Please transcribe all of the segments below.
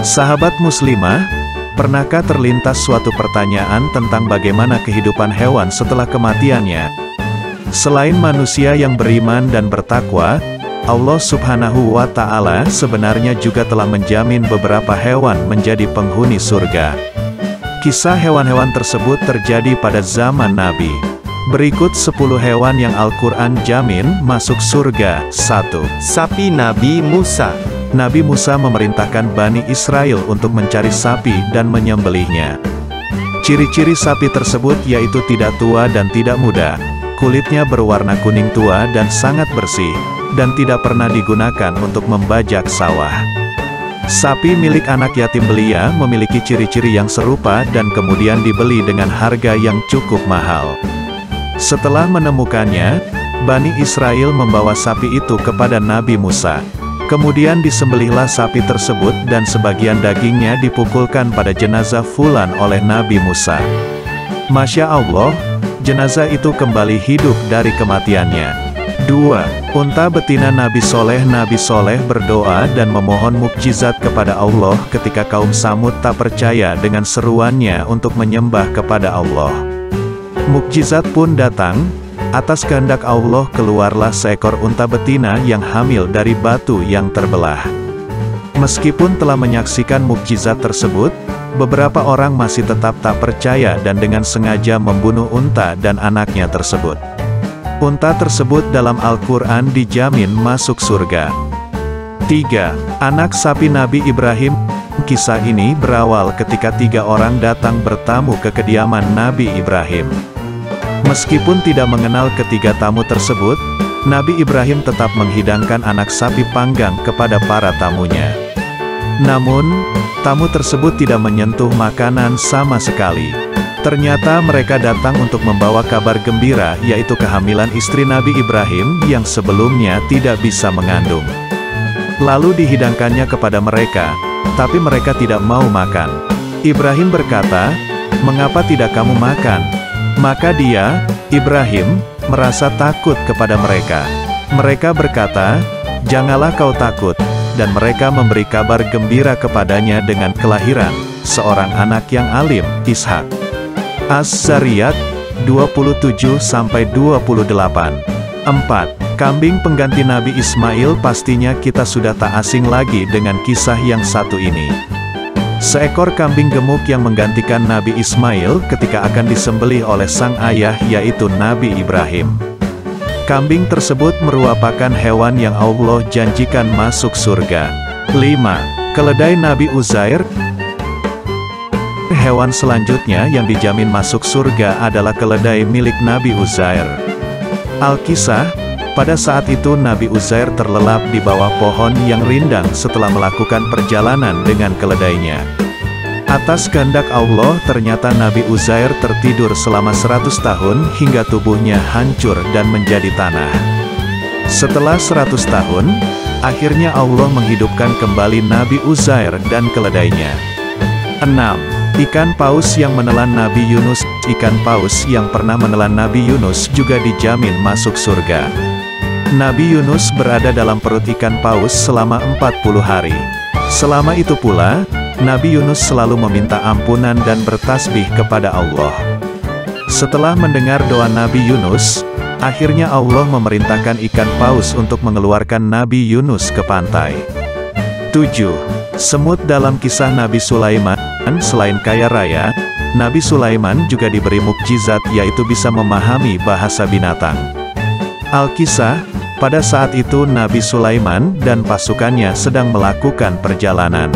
Sahabat muslimah, pernahkah terlintas suatu pertanyaan tentang bagaimana kehidupan hewan setelah kematiannya? Selain manusia yang beriman dan bertakwa, Allah Subhanahu wa Ta'ala sebenarnya juga telah menjamin beberapa hewan menjadi penghuni surga. Kisah hewan-hewan tersebut terjadi pada zaman Nabi. Berikut 10 hewan yang Al-Quran jamin masuk surga. 1. Sapi Nabi Musa. Nabi Musa memerintahkan Bani Israel untuk mencari sapi dan menyembelihnya. Ciri-ciri sapi tersebut yaitu tidak tua dan tidak muda, kulitnya berwarna kuning tua dan sangat bersih, dan tidak pernah digunakan untuk membajak sawah. Sapi milik anak yatim belia memiliki ciri-ciri yang serupa dan kemudian dibeli dengan harga yang cukup mahal. Setelah menemukannya, Bani Israel membawa sapi itu kepada Nabi Musa. Kemudian disembelihlah sapi tersebut dan sebagian dagingnya dipukulkan pada jenazah fulan oleh Nabi Musa. Masya Allah, jenazah itu kembali hidup dari kematiannya. 2. Unta betina Nabi Soleh berdoa dan memohon mukjizat kepada Allah ketika kaum Samud tak percaya dengan seruannya untuk menyembah kepada Allah. Mukjizat pun datang. Atas kehendak Allah keluarlah seekor unta betina yang hamil dari batu yang terbelah. Meskipun telah menyaksikan mukjizat tersebut, beberapa orang masih tetap tak percaya dan dengan sengaja membunuh unta dan anaknya tersebut. Unta tersebut dalam Al-Quran dijamin masuk surga. 3. Anak sapi Nabi Ibrahim. Kisah ini berawal ketika 3 orang datang bertamu ke kediaman Nabi Ibrahim. Meskipun tidak mengenal ketiga tamu tersebut, Nabi Ibrahim tetap menghidangkan anak sapi panggang kepada para tamunya. Namun, tamu tersebut tidak menyentuh makanan sama sekali. Ternyata mereka datang untuk membawa kabar gembira, yaitu kehamilan istri Nabi Ibrahim yang sebelumnya tidak bisa mengandung. Lalu dihidangkannya kepada mereka, tapi mereka tidak mau makan. Ibrahim berkata, "Mengapa tidak kamu makan?" Maka dia, Ibrahim, merasa takut kepada mereka. Mereka berkata, "Janganlah kau takut," dan mereka memberi kabar gembira kepadanya dengan kelahiran seorang anak yang alim, Ishak. Az-Zariyat 27-28. 4. Kambing pengganti Nabi Ismail. Pastinya kita sudah tak asing lagi dengan kisah yang satu ini. Seekor kambing gemuk yang menggantikan Nabi Ismail ketika akan disembelih oleh sang ayah yaitu Nabi Ibrahim. Kambing tersebut merupakan hewan yang Allah janjikan masuk surga. 5. Keledai Nabi Uzair. Hewan selanjutnya yang dijamin masuk surga adalah keledai milik Nabi Uzair. Al-Kisah, pada saat itu Nabi Uzair terlelap di bawah pohon yang rindang setelah melakukan perjalanan dengan keledainya. Atas kehendak Allah ternyata Nabi Uzair tertidur selama 100 tahun hingga tubuhnya hancur dan menjadi tanah. Setelah 100 tahun, akhirnya Allah menghidupkan kembali Nabi Uzair dan keledainya. 6. Ikan paus yang menelan Nabi Yunus. Ikan paus yang pernah menelan Nabi Yunus juga dijamin masuk surga. Nabi Yunus berada dalam perut ikan paus selama 40 hari. Selama itu pula, Nabi Yunus selalu meminta ampunan dan bertasbih kepada Allah. Setelah mendengar doa Nabi Yunus, akhirnya Allah memerintahkan ikan paus untuk mengeluarkan Nabi Yunus ke pantai. 7. Semut dalam kisah Nabi Sulaiman. Selain kaya raya, Nabi Sulaiman juga diberi mukjizat yaitu bisa memahami bahasa binatang. Al-Kisah, pada saat itu Nabi Sulaiman dan pasukannya sedang melakukan perjalanan.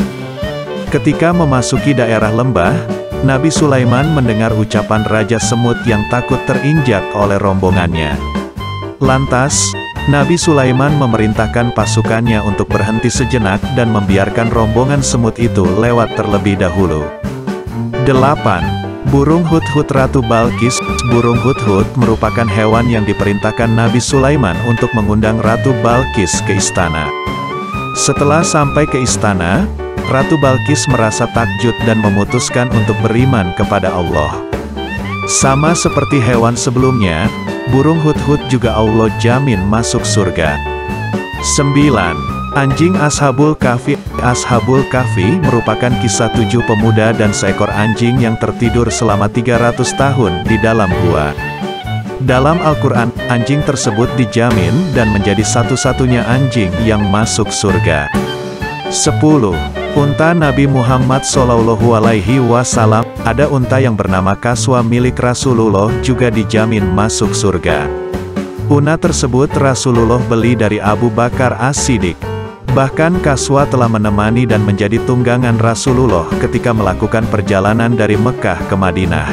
Ketika memasuki daerah lembah, Nabi Sulaiman mendengar ucapan Raja Semut yang takut terinjak oleh rombongannya. Lantas, Nabi Sulaiman memerintahkan pasukannya untuk berhenti sejenak dan membiarkan rombongan semut itu lewat terlebih dahulu. 8. Burung hudhud Ratu Balqis. Burung hudhud merupakan hewan yang diperintahkan Nabi Sulaiman untuk mengundang Ratu Balqis ke istana. Setelah sampai ke istana, Ratu Balqis merasa takjub dan memutuskan untuk beriman kepada Allah. Sama seperti hewan sebelumnya, burung hudhud juga Allah jamin masuk surga. 9. Anjing Ashabul Kahfi. Ashabul Kahfi merupakan kisah 7 pemuda dan seekor anjing yang tertidur selama 300 tahun di dalam gua. Dalam Al-Quran, anjing tersebut dijamin dan menjadi satu-satunya anjing yang masuk surga. 10. Unta Nabi Muhammad SAW. Ada unta yang bernama Kaswa milik Rasulullah juga dijamin masuk surga. Unta tersebut Rasulullah beli dari Abu Bakar As-Siddiq. Bahkan Kaswa telah menemani dan menjadi tunggangan Rasulullah ketika melakukan perjalanan dari Mekah ke Madinah.